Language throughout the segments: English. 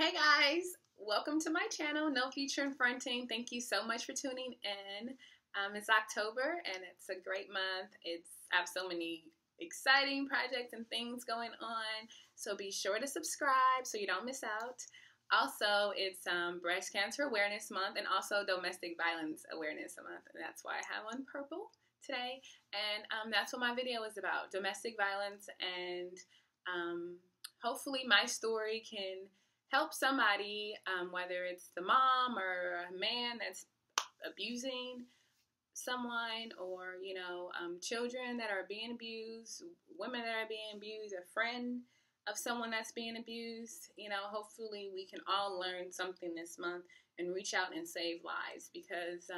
Hey guys, welcome to my channel, No Future in Fronting. Thank you so much for tuning in. It's October and it's a great month. I have so many exciting projects and things going on, so be sure to subscribe so you don't miss out. Also, it's Breast Cancer Awareness Month and also Domestic Violence Awareness Month, and that's why I have on purple today. And that's what my video is about, domestic violence, and hopefully my story can help somebody, whether it's the mom or a man that's abusing someone, or children that are being abused, women that are being abused, a friend of someone that's being abused. Hopefully we can all learn something this month and reach out and save lives, because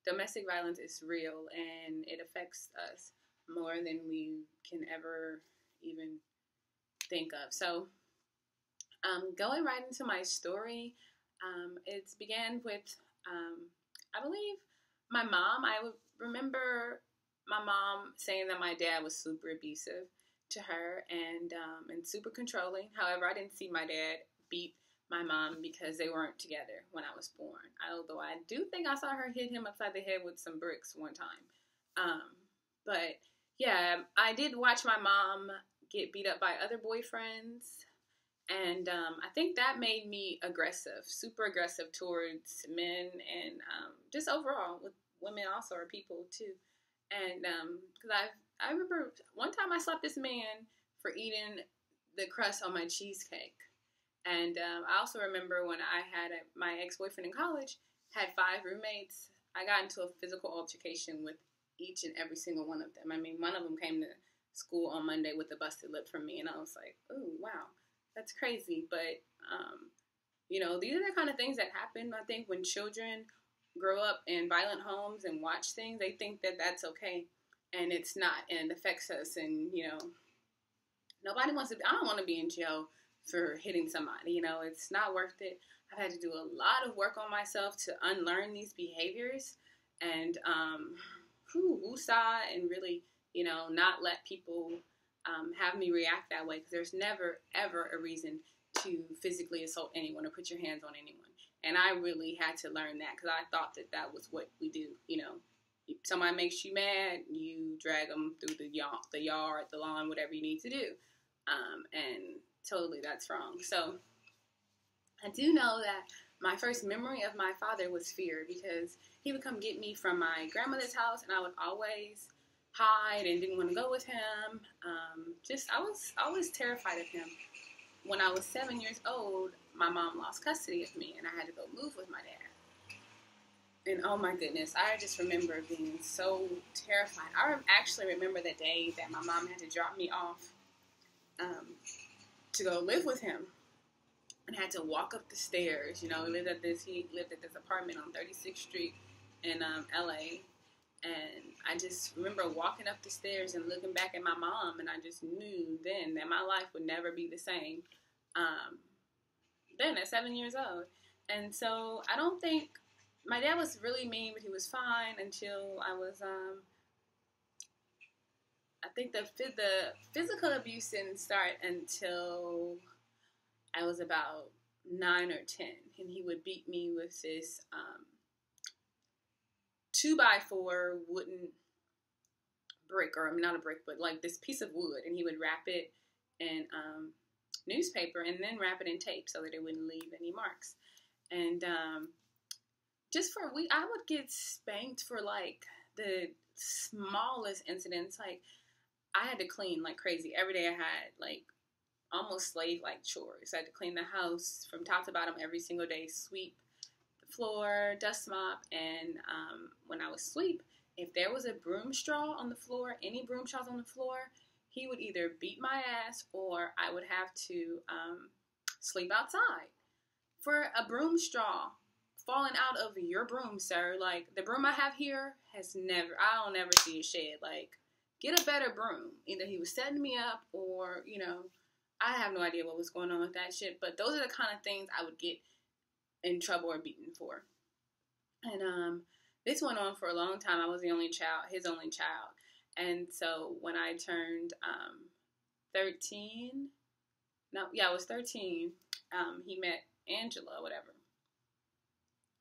domestic violence is real and it affects us more than we can ever even think of. So going right into my story, it began with, I believe, my mom. I remember my mom saying that my dad was super abusive to her and super controlling. However, I didn't see my dad beat my mom because they weren't together when I was born. Although I do think I saw her hit him upside the head with some bricks one time. But yeah, I did watch my mom get beat up by other boyfriends. And I think that made me aggressive, super aggressive towards men, and just overall with women also, are people too. And because I remember one time I slapped this man for eating the crust on my cheesecake. And I also remember when I had my ex-boyfriend in college, had 5 roommates. I got into a physical altercation with each and every single one of them. I mean, one of them came to school on Monday with a busted lip from me, and I was like, oh, wow. That's crazy, but, these are the kind of things that happen. I think when children grow up in violent homes and watch things, they think that that's okay, and it's not, and it affects us, and, nobody wants to, I don't want to be in jail for hitting somebody, it's not worth it. I've had to do a lot of work on myself to unlearn these behaviors, and, woosah, and really, not let people have me react that way, because there's never, ever a reason to physically assault anyone or put your hands on anyone. And I really had to learn that, because I thought that that was what we do. If somebody makes you mad, you drag them through the yard, the lawn, whatever you need to do. And totally that's wrong. So I do know that my first memory of my father was fear, because he would come get me from my grandmother's house, and I would always hide and didn't want to go with him. I was always terrified of him. When I was 7 years old, my mom lost custody of me, and I had to go move with my dad. And oh my goodness, I just remember being so terrified. I actually remember the day that my mom had to drop me off to go live with him, and had to walk up the stairs. He lived at this apartment on 36th Street in LA. And I just remember walking up the stairs and looking back at my mom, and I just knew then that my life would never be the same. Then at 7 years old. And so I don't think, my dad was really mean, but he was fine until I was, I think the physical abuse didn't start until I was about 9 or 10. And he would beat me with this 2x4 wooden brick, or not a brick, but like this piece of wood, and he would wrap it in newspaper and then wrap it in tape so that it wouldn't leave any marks. And I would get spanked for like the smallest incidents. Like I had to clean like crazy every day. I had like almost slave like chores. I had to clean the house from top to bottom every single day, sweep floor, dust mop, and when I would sweep, if there was a broom straw on the floor, any broom straws on the floor, he would either beat my ass or I would have to sleep outside. For a broom straw falling out of your broom, sir, like the broom I have here I'll never see it shed. Like, get a better broom. Either he was setting me up or, I have no idea what was going on with that shit, but those are the kind of things I would get in trouble or beaten for. And this went on for a long time. I was the only child, his only child. And so when I turned 13, No, yeah, I was 13. He met Angela, whatever.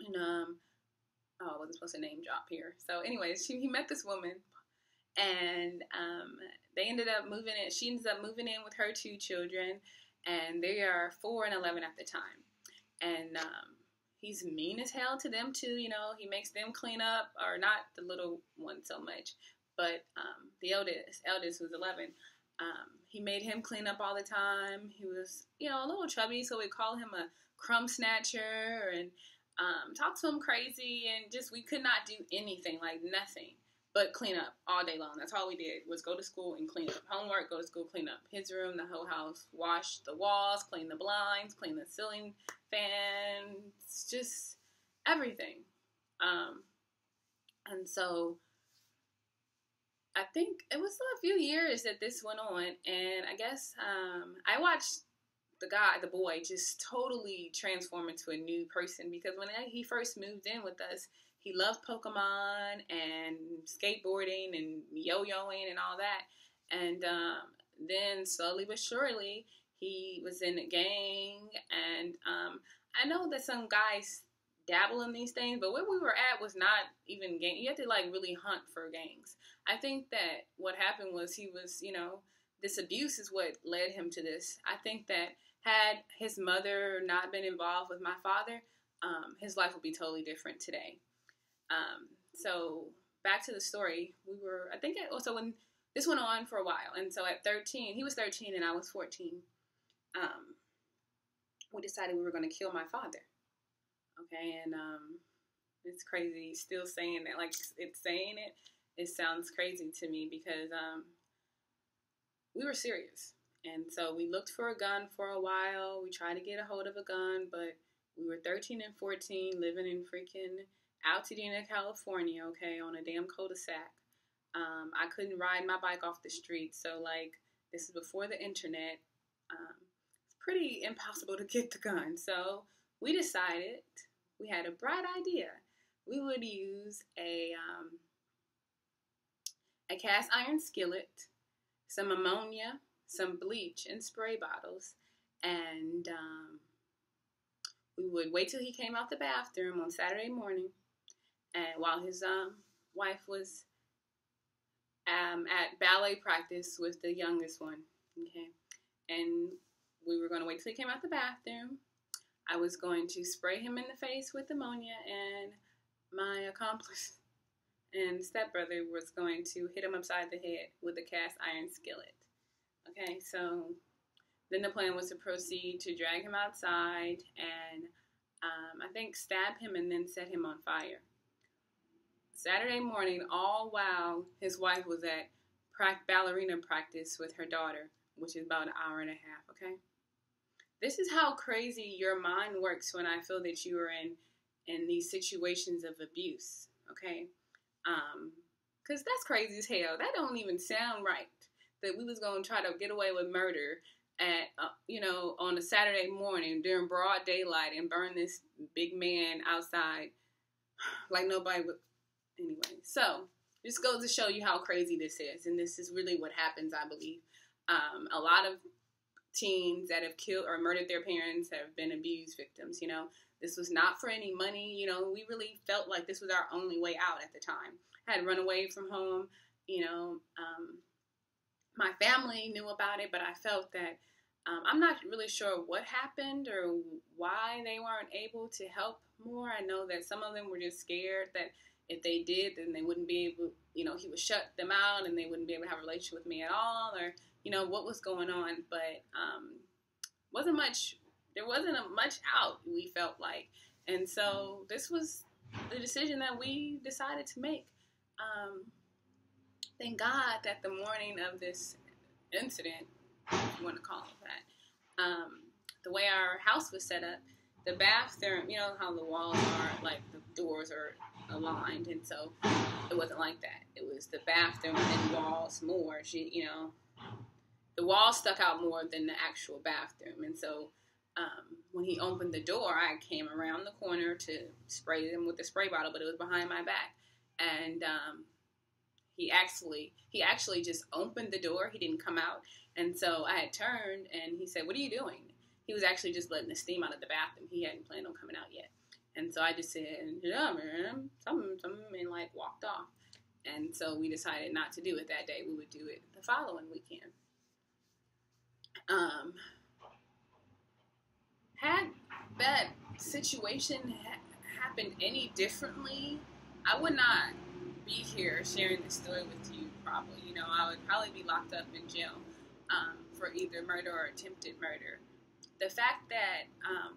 And oh, I wasn't supposed to name drop here. So, anyways, he met this woman, and they ended up moving in. She ended up moving in with her two children, and they are 4 and 11 at the time. And he's mean as hell to them too. You know, he makes them clean up, or not the little one so much, but the eldest who's 11. He made him clean up all the time. He was, you know, a little chubby, so we call him a crumb snatcher, and talk to him crazy, and just we could not do anything, like nothing but clean up all day long. That's all we did, was go to school and clean up. Homework, go to school, clean up. His room, the whole house, wash the walls, clean the blinds, clean the ceiling fans, just everything. And so I think it was a few years that this went on, and I guess I watched the boy, just totally transform into a new person, because when he first moved in with us, he loved Pokemon and skateboarding and yo-yoing and all that. And then slowly but surely, he was in a gang. And I know that some guys dabble in these things, but where we were at was not even gang. You had to like really hunt for gangs. I think that what happened was he was, you know, this abuse is what led him to this. I think that had his mother not been involved with my father, his life would be totally different today. So back to the story, I think also when this went on for a while, and so at 13, he was 13 and I was 14, we decided we were going to kill my father. Okay, and it's crazy still saying that, like it's saying it sounds crazy to me, because we were serious. And so we looked for a gun for a while. We tried to get a hold of a gun, but we were 13 and 14 living in freaking Altadena, California, okay, on a damn cul-de-sac. I couldn't ride my bike off the street, so like this is before the internet. It's pretty impossible to get the gun. So we decided, we had a bright idea. We would use a cast iron skillet, some ammonia, some bleach and spray bottles, and we would wait till he came out the bathroom on Saturday morning, and while his wife was at ballet practice with the youngest one, okay, and we were going to wait till he came out the bathroom. I was going to spray him in the face with ammonia, and my accomplice and stepbrother was going to hit him upside the head with a cast iron skillet. Okay, so then the plan was to proceed to drag him outside and I think stab him and then set him on fire. Saturday morning, all while his wife was at ballerina practice with her daughter, which is about an hour and a half, okay? This is how crazy your mind works when I feel that you are in these situations of abuse, okay? Because that's crazy as hell. That don't even sound right, that we was going to try to get away with murder at, on a Saturday morning during broad daylight and burn this big man outside like nobody would. Anyway, so just goes to show you how crazy this is, and this is really what happens, I believe. A lot of teens that have killed or murdered their parents have been abused victims, This was not for any money, we really felt like this was our only way out at the time. I had run away from home, my family knew about it, but I felt that I'm not really sure what happened or why they weren't able to help more. I know that some of them were just scared that if they did, then they wouldn't be able, he would shut them out and they wouldn't be able to have a relationship with me at all, or, what was going on. But there wasn't much out, we felt like. And so this was the decision that we decided to make. Thank God that the morning of this incident, if you want to call it that, the way our house was set up, the bathroom, how the walls are, like the doors are aligned, and so it wasn't like that. It was the bathroom and walls more. The walls stuck out more than the actual bathroom, and so when he opened the door, I came around the corner to spray him with the spray bottle, but it was behind my back, and he actually just opened the door. He didn't come out. And so I had turned, and he said, "What are you doing?" He was actually just letting the steam out of the bathroom. He hadn't planned on coming out yet. And so I just said, "Yeah, man, something," and like walked off. And so we decided not to do it that day. We would do it the following weekend. Had that situation happened any differently, I would not be here sharing this story with you. Probably, I would probably be locked up in jail for either murder or attempted murder. The fact that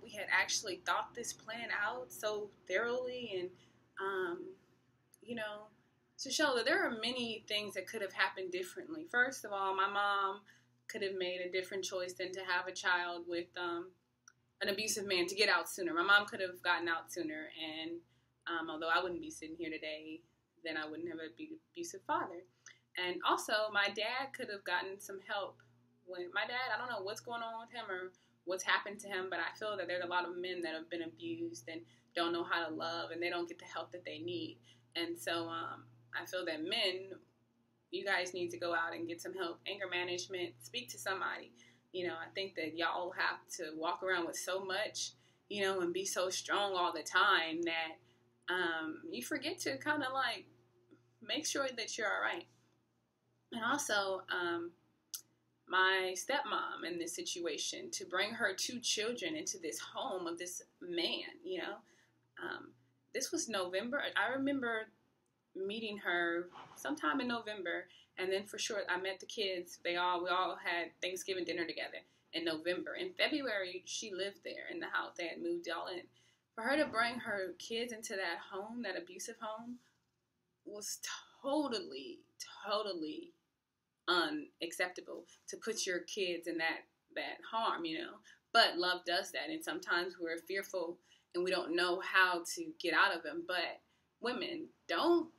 we had actually thought this plan out so thoroughly, and to show that there are many things that could have happened differently. First of all, my mom could have made a different choice than to have a child with an abusive man, to get out sooner. My mom could have gotten out sooner, and although I wouldn't be sitting here today, then I wouldn't have an abusive father. And also, my dad could have gotten some help. When my dad, I don't know what's going on with him or what's happened to him, but I feel that there's a lot of men that have been abused and don't know how to love, and they don't get the help that they need. And so I feel that men, you guys need to go out and get some help. Anger management, speak to somebody. I think that y'all have to walk around with so much, and be so strong all the time that you forget to kind of like make sure that you're all right. And also, my stepmom in this situation, to bring her 2 children into this home of this man, this was November. I remember meeting her sometime in November, and then for sure I met the kids. We all had Thanksgiving dinner together in November. In February, she lived there in the house. They had moved all in. For her to bring her kids into that home, that abusive home, was totally unacceptable, to put your kids in that harm, But love does that, and sometimes we're fearful and we don't know how to get out of them. But women, don't,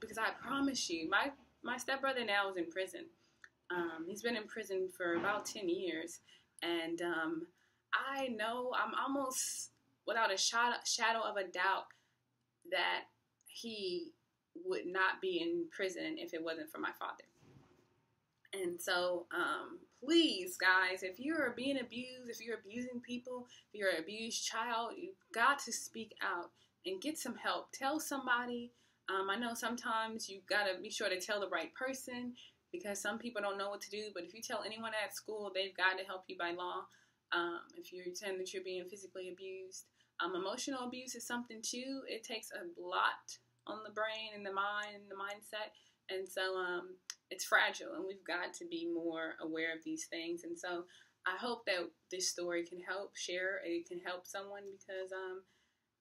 because I promise you, my stepbrother now is in prison. He's been in prison for about 10 years, and I know I'm almost without a shadow of a doubt that he would not be in prison if it wasn't for my father. And so, please, guys, if you're being abused, if you're abusing people, if you're an abused child, you've got to speak out and get some help. Tell somebody. I know sometimes you've got to be sure to tell the right person, because some people don't know what to do. But if you tell anyone at school, they've got to help you by law. If you're saying that you're being physically abused. Emotional abuse is something, too. It takes a lot on the brain and the mind and the mindset. And so it's fragile, and we've got to be more aware of these things. And so I hope that this story can help it can help someone, because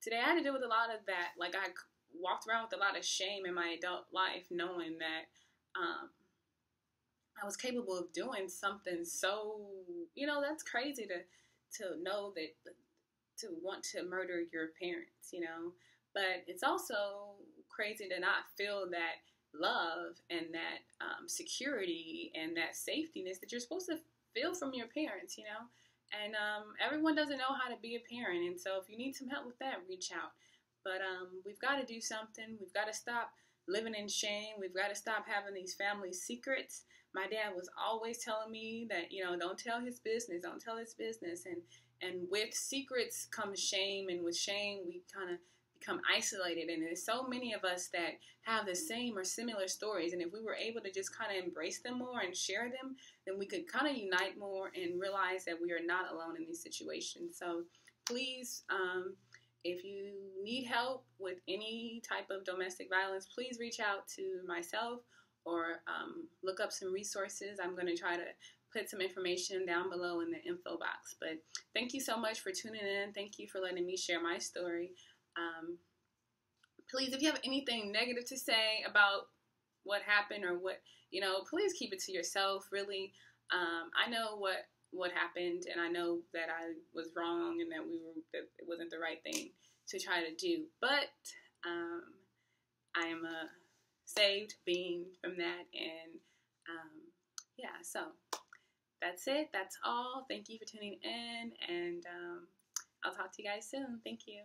today I had to deal with a lot of that. Like, I walked around with a lot of shame in my adult life, knowing that I was capable of doing something so, that's crazy to know that, to want to murder your parents, But it's also crazy to not feel that love and that security and that safetyness that you're supposed to feel from your parents, And everyone doesn't know how to be a parent, and so if you need some help with that, reach out. But we've got to do something. We've got to stop living in shame. We've got to stop having these family secrets. My dad was always telling me that, don't tell his business, don't tell his business. And with secrets comes shame, and with shame we kind of become isolated. And there's so many of us that have the same or similar stories. And if we were able to just kind of embrace them more and share them, then we could kind of unite more and realize that we are not alone in these situations. So please, if you need help with any type of domestic violence, please reach out to myself or look up some resources. I'm going to try to put some information down below in the info box. But thank you so much for tuning in. Thank you for letting me share my story. Please, if you have anything negative to say about what happened or what, please keep it to yourself, really. I know what happened, and I know that I was wrong and that it wasn't the right thing to try to do. But I am a saved being from that, and so that's it. That's all. Thank you for tuning in, and I'll talk to you guys soon. Thank you.